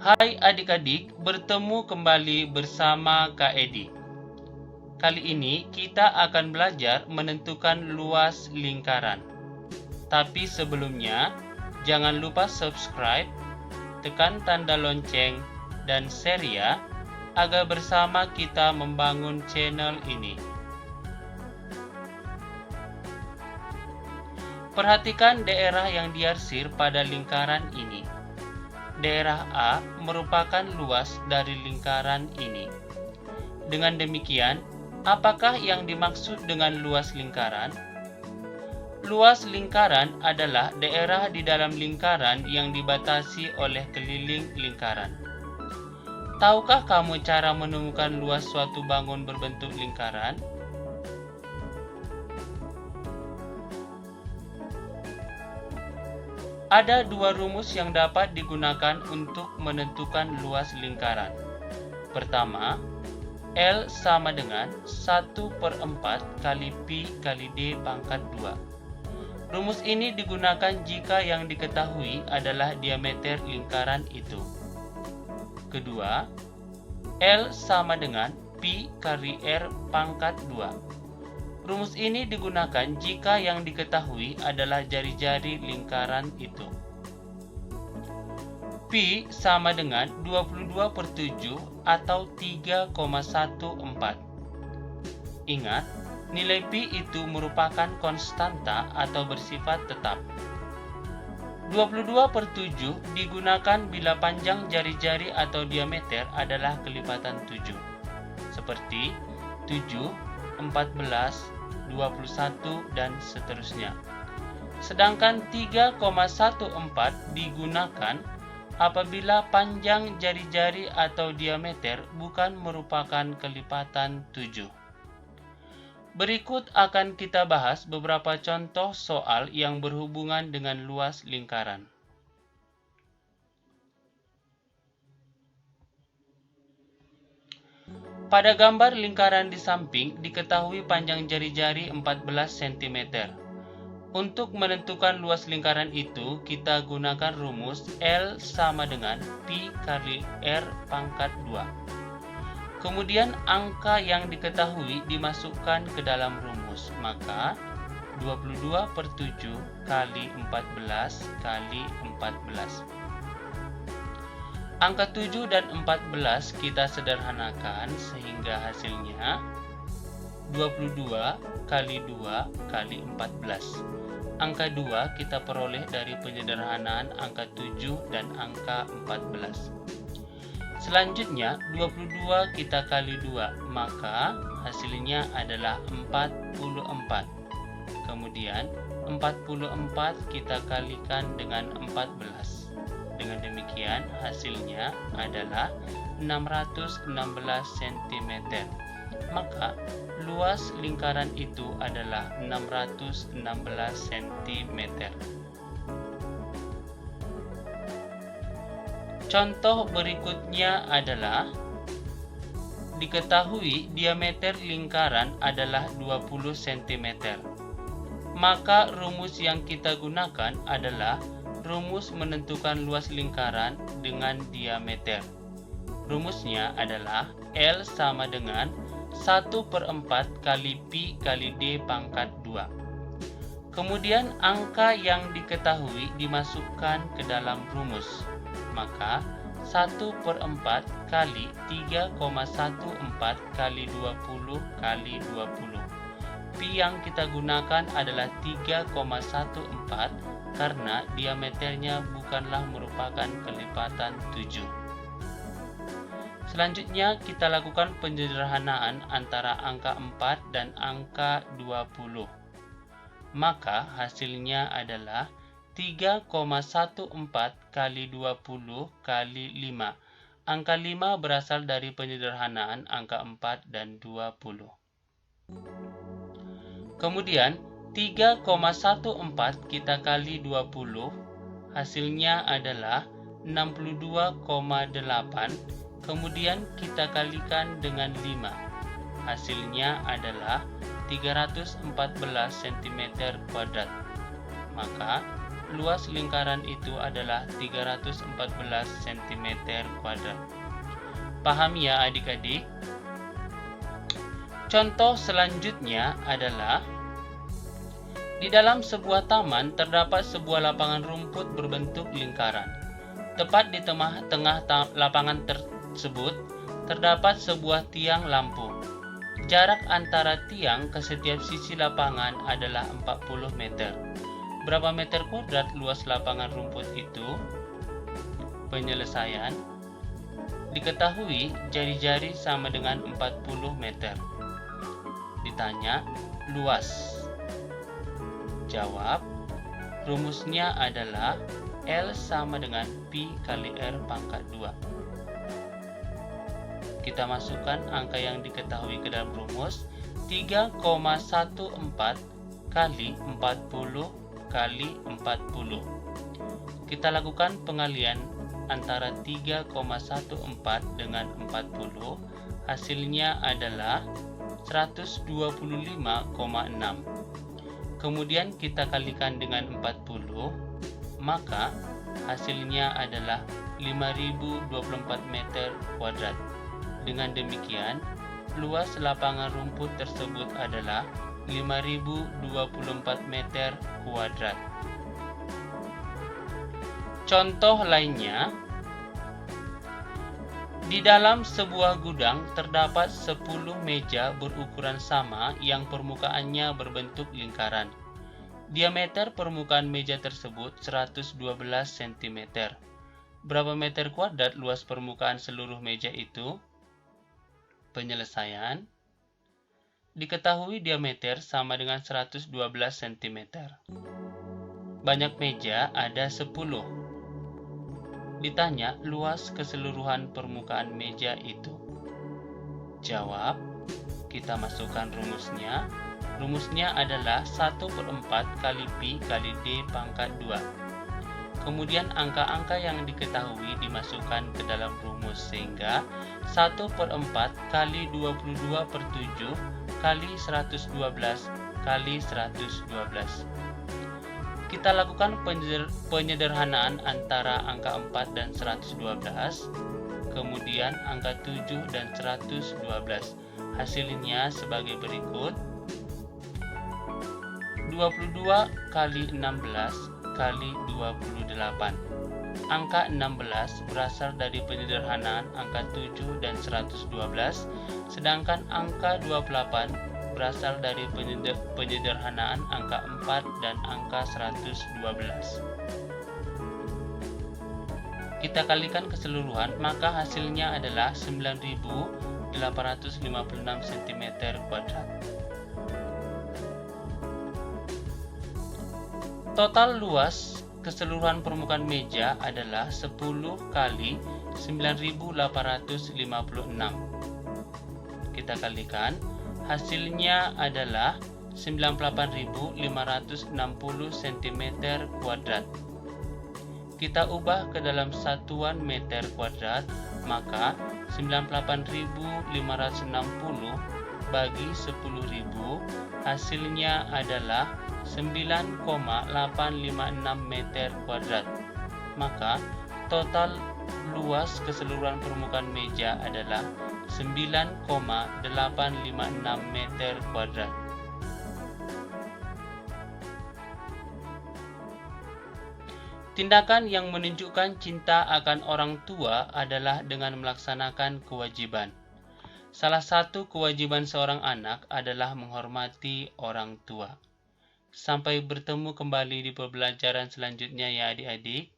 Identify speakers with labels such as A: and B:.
A: Hai adik-adik, bertemu kembali bersama Kak Edi. Kali ini kita akan belajar menentukan luas lingkaran. Tapi sebelumnya, jangan lupa subscribe, tekan tanda lonceng, dan share ya, agar bersama kita membangun channel ini. Perhatikan daerah yang diarsir pada lingkaran ini. Daerah A merupakan luas dari lingkaran ini. Dengan demikian, apakah yang dimaksud dengan luas lingkaran? Luas lingkaran adalah daerah di dalam lingkaran yang dibatasi oleh keliling lingkaran. Tahukah kamu cara menemukan luas suatu bangun berbentuk lingkaran? Ada dua rumus yang dapat digunakan untuk menentukan luas lingkaran. Pertama, L sama dengan 1/4 kali Pi kali D pangkat 2. Rumus ini digunakan jika yang diketahui adalah diameter lingkaran itu. Kedua, L sama dengan Pi kali R pangkat 2. Rumus ini digunakan jika yang diketahui adalah jari-jari lingkaran itu. Pi sama dengan 22/7 atau 3,14. Ingat, nilai Pi itu merupakan konstanta atau bersifat tetap. 22/7 digunakan bila panjang jari-jari atau diameter adalah kelipatan 7. Seperti 7, 14, 21, dan seterusnya. Sedangkan 3,14 digunakan apabila panjang jari-jari atau diameter bukan merupakan kelipatan 7. Berikut akan kita bahas beberapa contoh soal yang berhubungan dengan luas lingkaran. Pada gambar lingkaran di samping diketahui panjang jari-jari 14 cm. Untuk menentukan luas lingkaran itu, kita gunakan rumus L sama dengan Pi kali R pangkat 2. Kemudian angka yang diketahui dimasukkan ke dalam rumus, maka 22/7 kali 14 kali 14. Angka 7 dan 14 kita sederhanakan sehingga hasilnya 22 kali 2 kali 14. Angka 2 kita peroleh dari penyederhanaan angka 7 dan angka 14. Selanjutnya 22 kita kali 2, maka hasilnya adalah 44. Kemudian 44 kita kalikan dengan 14. Dengan demikian hasilnya adalah 616 cm. Maka luas lingkaran itu adalah 616 cm. Contoh berikutnya adalah diketahui diameter lingkaran adalah 20 cm. Maka rumus yang kita gunakan adalah rumus menentukan luas lingkaran dengan diameter. Rumusnya adalah L sama dengan 1/4 kali Pi kali D pangkat 2. Kemudian angka yang diketahui dimasukkan ke dalam rumus. Maka 1/4 kali 3,14 kali 20 kali 20. Pi yang kita gunakan adalah 3,14 karena diameternya bukanlah merupakan kelipatan 7. Selanjutnya kita lakukan penyederhanaan antara angka 4 dan angka 20. Maka hasilnya adalah 3,14 kali 20 kali 5. Angka 5 berasal dari penyederhanaan angka 4 dan 20. Kemudian 3,14 kita kali 20, hasilnya adalah 62,8. Kemudian kita kalikan dengan 5. Hasilnya adalah 314 cm². Maka luas lingkaran itu adalah 314 cm². Paham ya adik-adik? Contoh selanjutnya adalah di dalam sebuah taman terdapat sebuah lapangan rumput berbentuk lingkaran. Tepat di tengah lapangan tersebut terdapat sebuah tiang lampu. Jarak antara tiang ke setiap sisi lapangan adalah 40 meter. Berapa meter kuadrat luas lapangan rumput itu? Penyelesaian. Diketahui jari-jari sama dengan 40 meter. Ditanya, luas. Jawab, rumusnya adalah L sama dengan Pi kali R pangkat 2. Kita masukkan angka yang diketahui ke dalam rumus, 3,14 kali 40 kali 40. Kita lakukan pengalian antara 3,14 dengan 40, hasilnya adalah 125,6. Kemudian kita kalikan dengan 40, maka hasilnya adalah 5024 meter kuadrat. Dengan demikian, luas lapangan rumput tersebut adalah 5024 meter kuadrat. Contoh lainnya, di dalam sebuah gudang terdapat 10 meja berukuran sama yang permukaannya berbentuk lingkaran. Diameter permukaan meja tersebut 112 cm. Berapa meter kuadrat luas permukaan seluruh meja itu? Penyelesaian. Diketahui diameter sama dengan 112 cm. Banyak meja ada 10. Ditanya luas keseluruhan permukaan meja itu. Jawab, kita masukkan rumusnya. Rumusnya adalah 1/4 kali Pi kali D pangkat 2. Kemudian angka-angka yang diketahui dimasukkan ke dalam rumus, sehingga 1/4 kali 22/7 kali 112 kali 112. Kita lakukan penyederhanaan antara angka 4 dan 112, kemudian angka 7 dan 112. Hasilnya sebagai berikut. 22 kali 16 kali 28. Angka 16 berasal dari penyederhanaan angka 7 dan 112, sedangkan angka 28 berasal dari penyederhanaan angka 4 dan angka 112. Kita kalikan keseluruhan, maka hasilnya adalah 9.856 cm². Total luas keseluruhan permukaan meja adalah 10 kali 9.856. Kita kalikan, hasilnya adalah 98.560 cm². Kita ubah ke dalam satuan meter kuadrat, maka 98.560 bagi 10.000, hasilnya adalah 9,856 meter kuadrat. Maka total luas keseluruhan permukaan meja adalah 9,856 meter kuadrat. Tindakan yang menunjukkan cinta akan orang tua adalah dengan melaksanakan kewajiban. Salah satu kewajiban seorang anak adalah menghormati orang tua. Sampai bertemu kembali di pembelajaran selanjutnya ya adik-adik.